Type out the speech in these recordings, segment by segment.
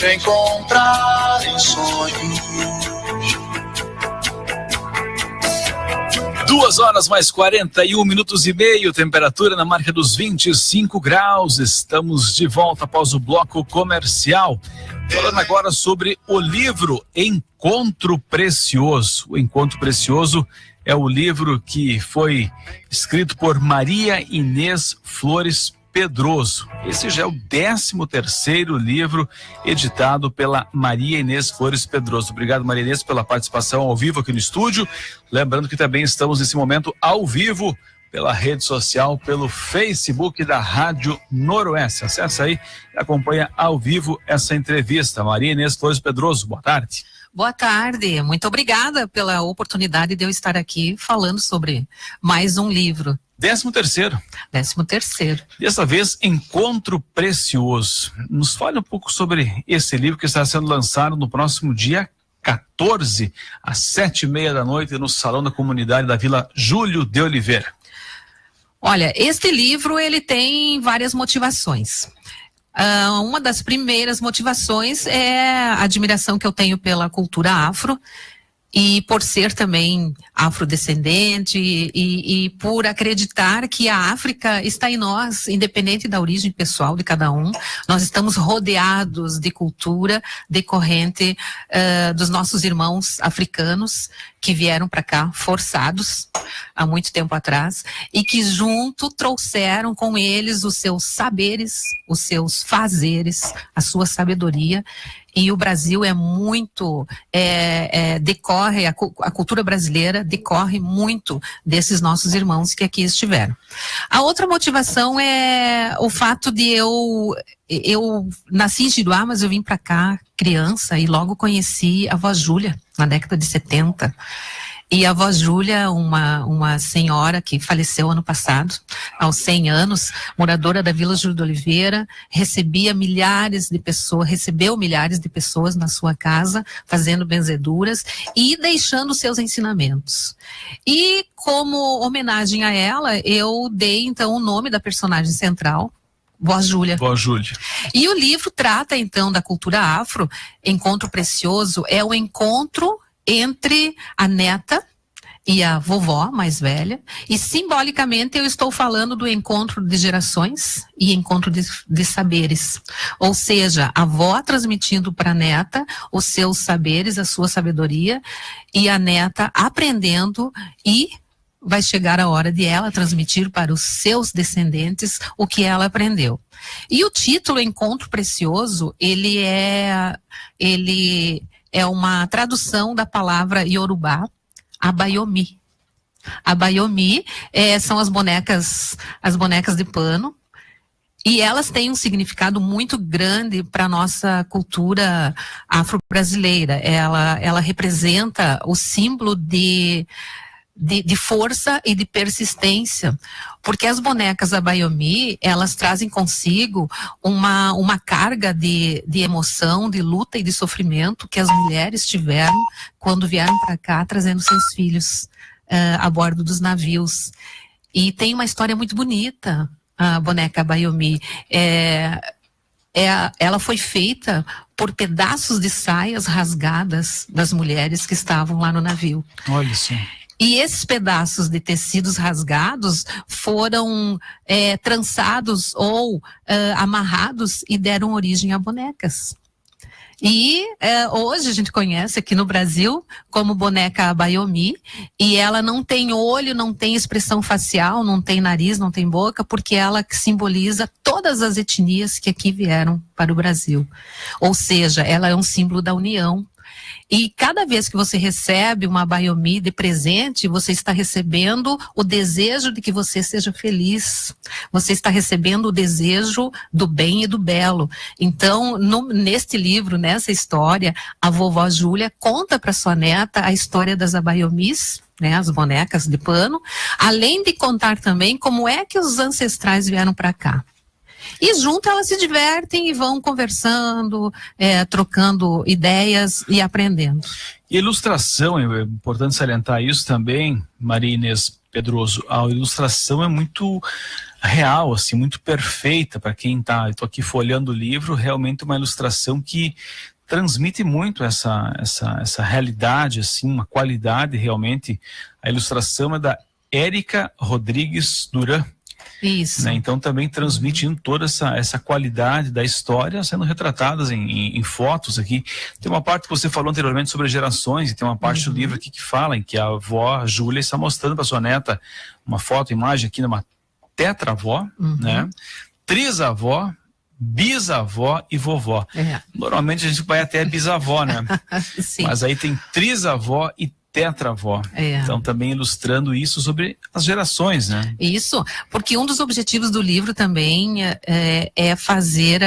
te encontrar em sonhos. 2 horas mais 41 minutos e meio, temperatura na marca dos 25 graus. Estamos de volta após o bloco comercial. Falando agora sobre o livro Encontro Precioso. O Encontro Precioso é o livro que foi escrito por Maria Inês Flores Pedroso. Esse já é o 13º livro editado pela Maria Inês Flores Pedroso. Obrigado, Maria Inês, pela participação ao vivo aqui no estúdio. Lembrando que também estamos nesse momento ao vivo pela rede social, pelo Facebook da Rádio Noroeste. Acesse aí e acompanha ao vivo essa entrevista. Maria Inês Flores Pedroso, boa tarde. Boa tarde, muito obrigada pela oportunidade de eu estar aqui falando sobre mais um livro. 13º. Dessa vez, Encontro Precioso. Nos fale um pouco sobre esse livro que está sendo lançado no próximo dia 14, às 7h30 da noite, no Salão da Comunidade da Vila Júlio de Oliveira. Olha, este livro, ele tem várias motivações. Uma das primeiras motivações é a admiração que eu tenho pela cultura afro, e por ser também afrodescendente e por acreditar que a África está em nós, independente da origem pessoal de cada um. Nós estamos rodeados de cultura decorrente dos nossos irmãos africanos que vieram para cá forçados há muito tempo atrás e que junto trouxeram com eles os seus saberes, os seus fazeres, a sua sabedoria. E o Brasil é muito, decorre, a cultura brasileira decorre muito desses nossos irmãos que aqui estiveram. A outra motivação é o fato de eu nasci em Giruá, mas eu vim para cá criança e logo conheci a avó Júlia, na década de 70. E a avó Júlia, uma senhora que faleceu ano passado, aos 100 anos, moradora da Vila Júlio de Oliveira, recebeu milhares de pessoas na sua casa, fazendo benzeduras e deixando seus ensinamentos. E como homenagem a ela, eu dei então o nome da personagem central, Vó Júlia. Vó Júlia. E o livro trata então da cultura afro. Encontro Precioso é o encontro entre a neta e a vovó mais velha, e simbolicamente eu estou falando do encontro de gerações e encontro de saberes, ou seja, a avó transmitindo para a neta os seus saberes, a sua sabedoria, e a neta aprendendo, e vai chegar a hora de ela transmitir para os seus descendentes o que ela aprendeu. E o título Encontro Precioso, ele é uma tradução da palavra Yorubá, Abayomi. Abayomi são as bonecas de pano, e elas têm um significado muito grande para a nossa cultura afro-brasileira. Ela representa o símbolo de força e de persistência, porque as bonecas Abayomi, elas trazem consigo uma carga de emoção, de luta e de sofrimento que as mulheres tiveram quando vieram para cá trazendo seus filhos a bordo dos navios. E tem uma história muito bonita, a boneca Abayomi. Ela foi feita por pedaços de saias rasgadas das mulheres que estavam lá no navio. Olha só. E esses pedaços de tecidos rasgados foram trançados ou amarrados e deram origem a bonecas. E hoje a gente conhece aqui no Brasil como boneca Abayomi, e ela não tem olho, não tem expressão facial, não tem nariz, não tem boca, porque ela simboliza todas as etnias que aqui vieram para o Brasil. Ou seja, ela é um símbolo da união. E cada vez que você recebe uma Abayomi de presente, você está recebendo o desejo de que você seja feliz. Você está recebendo o desejo do bem e do belo. Então, neste livro, nessa história, a vovó Júlia conta para sua neta a história das Abayomis, né, as bonecas de pano, além de contar também como é que os ancestrais vieram para cá. E junto elas se divertem e vão conversando, trocando ideias e aprendendo. E ilustração, é importante salientar isso também, Maria Inês, Pedroso, a ilustração é muito real, assim, muito perfeita para quem tá. Eu tô aqui folheando o livro, realmente uma ilustração que transmite muito essa realidade, assim, uma qualidade realmente. A ilustração é da Érica Rodrigues Duran. Isso. Né? Então também transmitindo toda essa qualidade da história sendo retratadas em fotos aqui. Tem uma parte que você falou anteriormente sobre gerações, e tem uma parte do livro aqui que fala em que a avó Júlia está mostrando para sua neta uma foto, imagem aqui de uma tetravó, né? Trisavó, bisavó e vovó. Normalmente a gente vai até bisavó, né? Sim. Mas aí tem trisavó e tetravó. Então também ilustrando isso sobre as gerações, né? Isso, porque um dos objetivos do livro também é fazer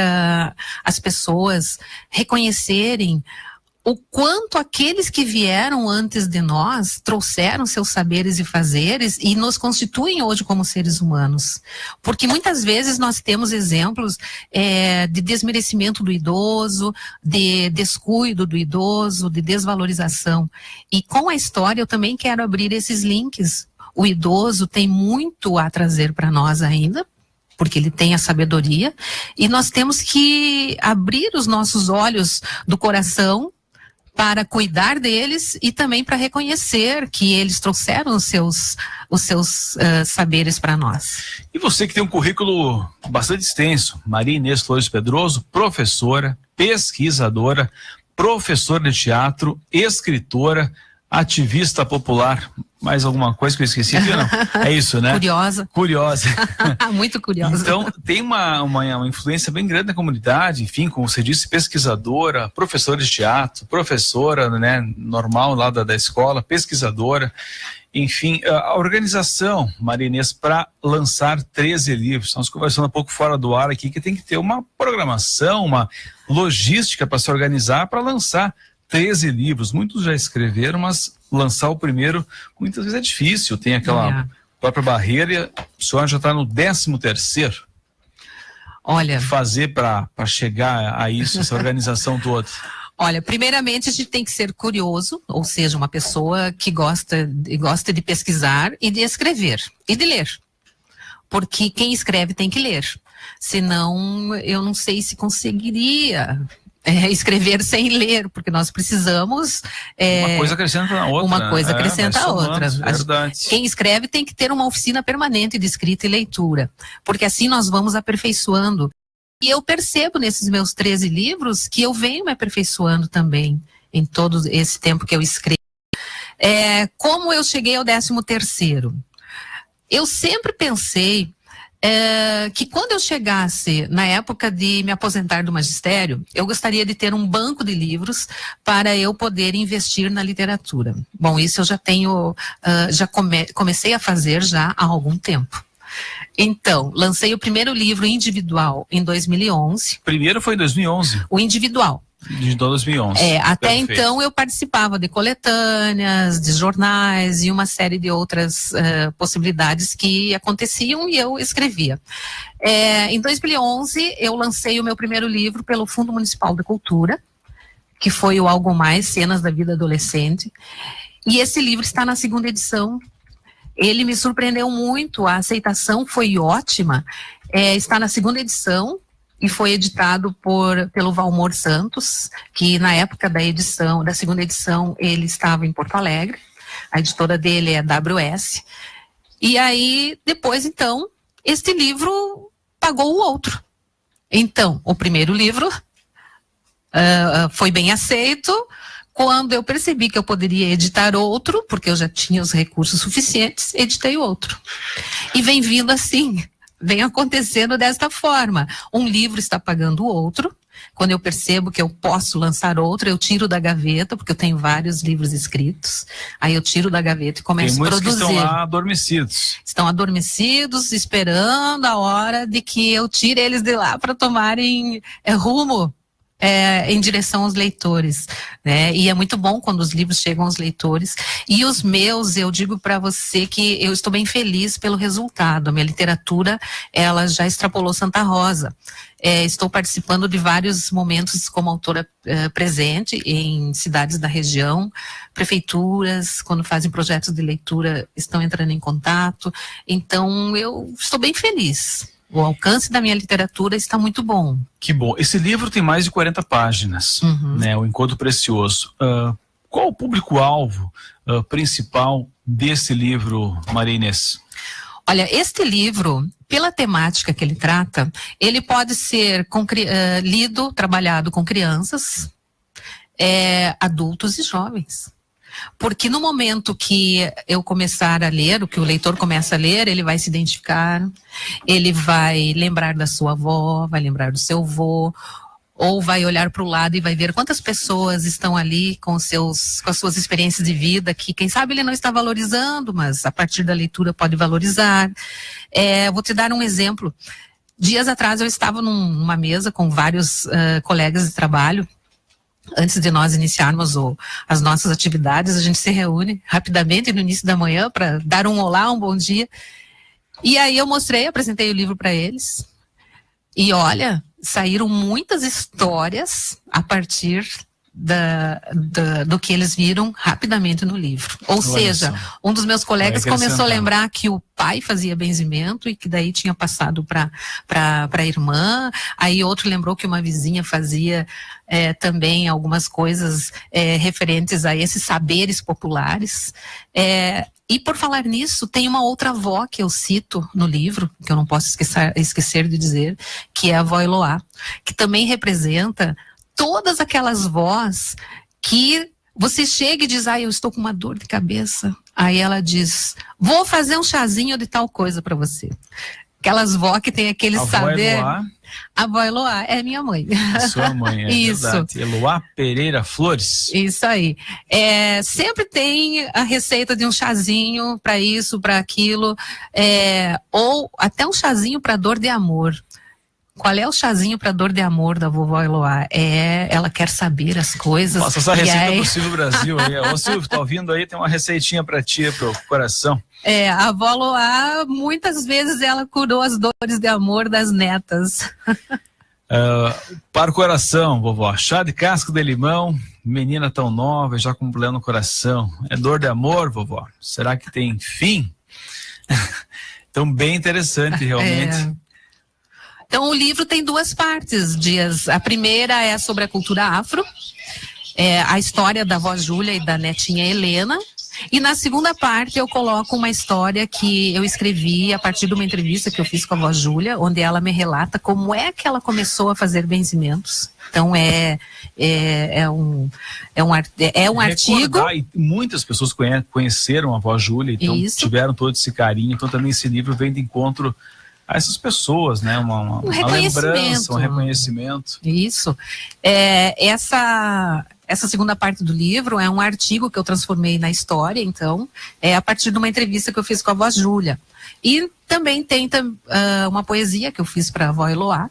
as pessoas reconhecerem o quanto aqueles que vieram antes de nós trouxeram seus saberes e fazeres e nos constituem hoje como seres humanos. Porque muitas vezes nós temos exemplos de desmerecimento do idoso, de descuido do idoso, de desvalorização. E com a história eu também quero abrir esses links. O idoso tem muito a trazer para nós ainda, porque ele tem a sabedoria, e nós temos que abrir os nossos olhos do coração para cuidar deles e também para reconhecer que eles trouxeram os seus saberes para nós. E você que tem um currículo bastante extenso, Maria Inês Flores Pedroso, professora, pesquisadora, professora de teatro, escritora, ativista popular. Mais alguma coisa que eu esqueci aqui, não? É isso, né? Curiosa. Muito curiosa. Então, tem uma influência bem grande na comunidade, enfim, como você disse, pesquisadora, professora de teatro, professora, né, normal lá da escola, pesquisadora. Enfim, a organização, Maria Inês, para lançar 13 livros. Estamos conversando um pouco fora do ar aqui, que tem que ter uma programação, uma logística para se organizar, para lançar 13 livros. Muitos já escreveram, mas lançar o primeiro muitas vezes é difícil, tem aquela própria barreira, e a senhora já está no 13º. Olha, fazer para chegar a isso, essa organização toda? Olha, primeiramente a gente tem que ser curioso, ou seja, uma pessoa que gosta de pesquisar e de escrever e de ler. Porque quem escreve tem que ler. Senão, eu não sei se conseguiria escrever sem ler, porque nós precisamos... uma coisa acrescenta na outra. Uma coisa acrescenta a outra. Verdade. Quem escreve tem que ter uma oficina permanente de escrita e leitura, porque assim nós vamos aperfeiçoando. E eu percebo nesses meus 13 livros que eu venho me aperfeiçoando também, em todo esse tempo que eu escrevo. Como eu cheguei ao 13º? Eu sempre pensei que quando eu chegasse na época de me aposentar do magistério, eu gostaria de ter um banco de livros para eu poder investir na literatura. Bom, isso eu já tenho, comecei a fazer já há algum tempo. Então, lancei o primeiro livro individual em 2011. Primeiro foi em 2011? O individual. De 2011. Até Perfeito. então eu participava de coletâneas, de jornais e uma série de outras possibilidades que aconteciam e eu escrevia. Em 2011 eu lancei o meu primeiro livro pelo Fundo Municipal de Cultura, que foi o Algo Mais, Cenas da Vida Adolescente. E esse livro está na 2ª edição. Ele me surpreendeu muito, a aceitação foi ótima. Está na 2ª edição. E foi editado pelo Valmor Santos, que na época da 2ª edição, ele estava em Porto Alegre. A editora dele é WS. E aí, depois, então, este livro pagou o outro. Então, o primeiro livro foi bem aceito. Quando eu percebi que eu poderia editar outro, porque eu já tinha os recursos suficientes, editei o outro. E vem vindo assim. Vem acontecendo desta forma. Um livro está pagando o outro. Quando eu percebo que eu posso lançar outro, eu tiro da gaveta, porque eu tenho vários livros escritos. Aí eu tiro da gaveta e começo a produzir. Tem muitos que estão lá adormecidos. Estão adormecidos, esperando a hora de que eu tire eles de lá para tomarem rumo em direção aos leitores, né? E é muito bom quando os livros chegam aos leitores. E os meus, eu digo para você que eu estou bem feliz pelo resultado. A minha literatura, ela já extrapolou Santa Rosa. Estou participando de vários momentos como autora presente em cidades da região, prefeituras, quando fazem projetos de leitura, estão entrando em contato. Então, eu estou bem feliz. O alcance da minha literatura está muito bom. Que bom. Esse livro tem mais de 40 páginas, né? O Encontro Precioso. Qual o público-alvo principal desse livro, Maria Inês? Olha, este livro, pela temática que ele trata, ele pode ser lido, trabalhado com crianças, adultos e jovens. Porque no momento que eu começar a ler, o que o leitor começa a ler, ele vai se identificar, ele vai lembrar da sua avó, vai lembrar do seu avô, ou vai olhar para o lado e vai ver quantas pessoas estão ali com as suas experiências de vida, que quem sabe ele não está valorizando, mas a partir da leitura pode valorizar. Vou te dar um exemplo. Dias atrás eu estava numa mesa com vários colegas de trabalho. Antes de nós iniciarmos as nossas atividades, a gente se reúne rapidamente no início da manhã para dar um olá, um bom dia. E aí eu apresentei o livro para eles. E olha, saíram muitas histórias a partir do que eles viram rapidamente no livro. Ou seja, um dos meus colegas começou a lembrar que o pai fazia benzimento e que daí tinha passado para a irmã. Aí outro lembrou que uma vizinha fazia também algumas coisas referentes a esses saberes populares. E por falar nisso, tem uma outra avó que eu cito no livro, que eu não posso esquecer de dizer, que é a avó Eloá, que também representa todas aquelas vós que você chega e diz, eu estou com uma dor de cabeça. Aí ela diz, vou fazer um chazinho de tal coisa para você. Aquelas vó que tem aquele saber. A avó Eloá é minha mãe. A sua mãe, Isso. Verdade. Eloá Pereira Flores. Isso aí. Sempre tem a receita de um chazinho para isso, para aquilo, ou até um chazinho para dor de amor. Qual é o chazinho para dor de amor da vovó Eloá? Ela quer saber as coisas. Passa essa receita pro Silvio Brasil aí. Ô Silvio, tá ouvindo aí? Tem uma receitinha para ti, pro coração. A avó Eloá, muitas vezes ela curou as dores de amor das netas. Para o coração, vovó, chá de casca de limão, menina tão nova, já com pleno coração. É dor de amor, vovó? Será que tem fim? Então, bem interessante, realmente. Então, o livro tem duas partes, Dias. A primeira é sobre a cultura afro, a história da avó Júlia e da netinha Helena. E na segunda parte eu coloco uma história que eu escrevi a partir de uma entrevista que eu fiz com a avó Júlia, onde ela me relata como é que ela começou a fazer benzimentos. Então é um artigo. E muitas pessoas conheceram a avó Júlia, então tiveram todo esse carinho. Então também esse livro vem de encontro a essas pessoas, né? Uma lembrança, um reconhecimento. Isso. Essa segunda parte do livro é um artigo que eu transformei na história, então, a partir de uma entrevista que eu fiz com a avó Júlia. E também tem uma poesia que eu fiz para a avó Eloá.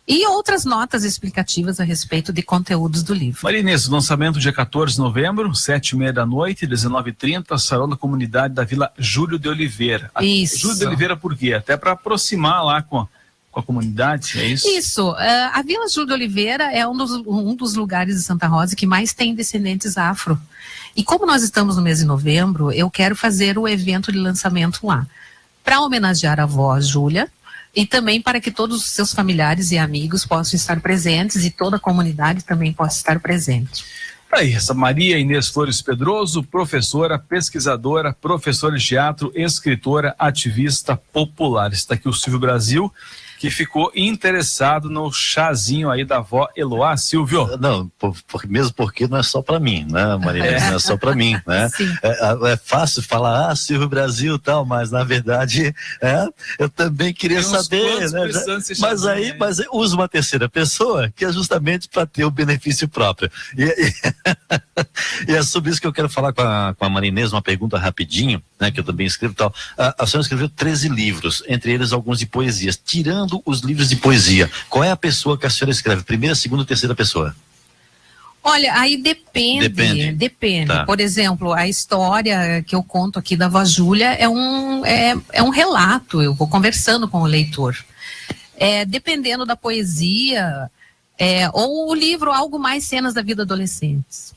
E outras notas explicativas a respeito de conteúdos do livro. Maria Inês, lançamento dia 14 de novembro, 19h30, 19h30, Salão da Comunidade da Vila Júlio de Oliveira. Isso. Júlio de Oliveira por quê? Até para aproximar lá com a comunidade, é isso? Isso. A Vila Júlio de Oliveira é um dos lugares de Santa Rosa que mais tem descendentes afro. E como nós estamos no mês de novembro, eu quero fazer o evento de lançamento lá, para homenagear a avó Júlia, e também para que todos os seus familiares e amigos possam estar presentes e toda a comunidade também possa estar presente. Aí, essa Maria Inês Flores Pedroso, professora, pesquisadora, professora de teatro, escritora, ativista popular. Está aqui o Silvio Brasil, que ficou interessado no chazinho aí da avó Eloá. Silvio. Não, mesmo porque não é só para mim, né, Maria? Não é só para mim, né? É fácil falar, Silvio Brasil e tal, mas na verdade, eu também queria saber, né? Mas aí usa uma terceira pessoa, que é justamente para ter o benefício próprio. E é sobre isso que eu quero falar com a Maria Inês, uma pergunta rapidinho, né, que eu também escrevo e tal. A senhora escreveu 13 livros, entre eles alguns de poesias. Tirando pegando os livros de poesia, qual é a pessoa que a senhora escreve? Primeira, segunda, terceira pessoa? Olha, aí depende. Tá. Por exemplo, a história que eu conto aqui da Vó Júlia é um relato, eu vou conversando com o leitor. Dependendo da poesia, ou o livro, algo mais cenas da vida adolescentes.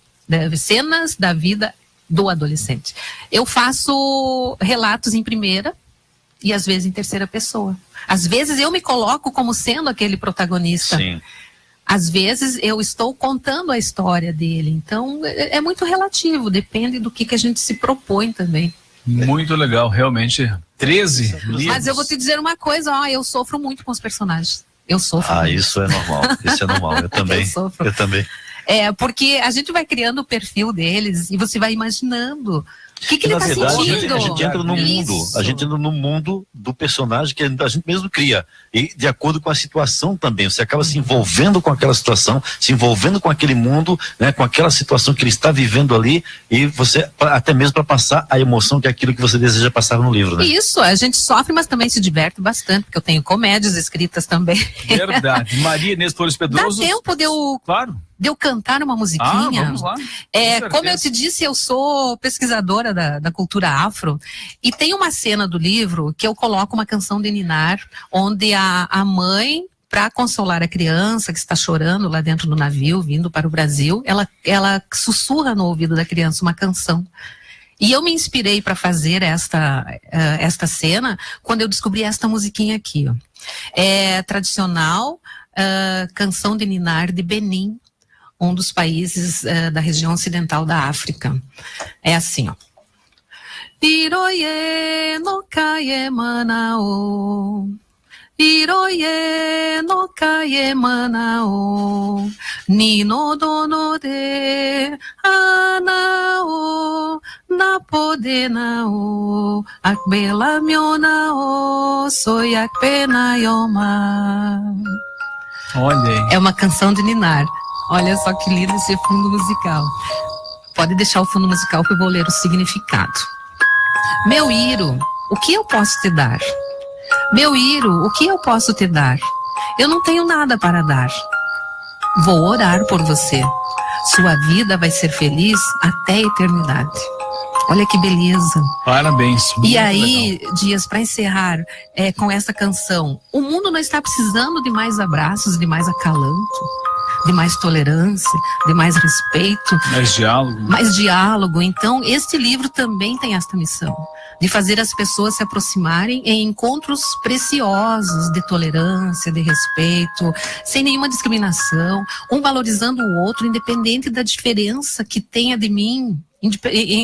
Cenas da vida do adolescente. Eu faço relatos em primeira e às vezes em terceira pessoa. Às vezes eu me coloco como sendo aquele protagonista. Sim. Às vezes eu estou contando a história dele. Então é muito relativo, depende do que a gente se propõe também. Muito legal, realmente. 13 livros. Mas eu vou te dizer uma coisa, eu sofro muito com os personagens. Eu sofro. muito. Isso é normal. Isso é normal. Eu também. Eu também. Porque a gente vai criando o perfil deles e você vai imaginando o que ele está sentindo. A gente entra no mundo, a gente entra no mundo do personagem que a gente mesmo cria. E de acordo com a situação também, você acaba se envolvendo com aquela situação, se envolvendo com aquele mundo, né, com aquela situação que ele está vivendo ali, e você, até mesmo para passar a emoção que é aquilo que você deseja passar no livro, né? Isso, a gente sofre, mas também se diverte bastante, porque eu tenho comédias escritas também. Verdade. Maria Inês Flores Pedroso. Dá tempo de eu... Claro. De eu cantar uma musiquinha. Vamos lá. Como eu te disse, eu sou pesquisadora da cultura afro, e tem uma cena do livro que eu coloco uma canção de ninar, onde a mãe, para consolar a criança que está chorando lá dentro do navio, vindo para o Brasil, ela sussurra no ouvido da criança uma canção. E eu me inspirei para fazer esta cena quando eu descobri esta musiquinha aqui. É tradicional, canção de ninar de Benin, um dos países da região ocidental da África. É assim, ó. Iroye no kaye manao, Iroye no kaye manao, Nino dono de anao, Napode nao, Akbela mionao, Soy akpena yoma. Olha aí. É uma canção de ninar. Olha só que lindo esse fundo musical. Pode deixar o fundo musical que eu vou ler o significado. Meu Iro, o que eu posso te dar? Meu Iro, o que eu posso te dar? Eu não tenho nada para dar. Vou orar por você. Sua vida vai ser feliz até a eternidade. Olha que beleza. Parabéns. E aí, legal. Dias, para encerrar com essa canção, o mundo não está precisando de mais abraços, de mais acalanto, de mais tolerância, de mais respeito. Mais diálogo. Então, este livro também tem esta missão, de fazer as pessoas se aproximarem em encontros preciosos de tolerância, de respeito, sem nenhuma discriminação, um valorizando o outro, independente da diferença que tenha de mim,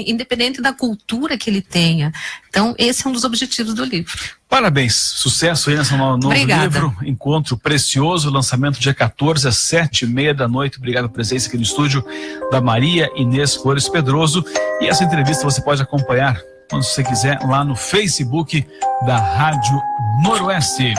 independente da cultura que ele tenha. Então, esse é um dos objetivos do livro. Parabéns, sucesso aí nesse novo livro, Encontro Precioso, lançamento dia 14 às 7h30 da noite. Obrigado pela presença aqui no estúdio da Maria Inês Flores Pedroso. E essa entrevista você pode acompanhar, quando você quiser, lá no Facebook da Rádio Noroeste.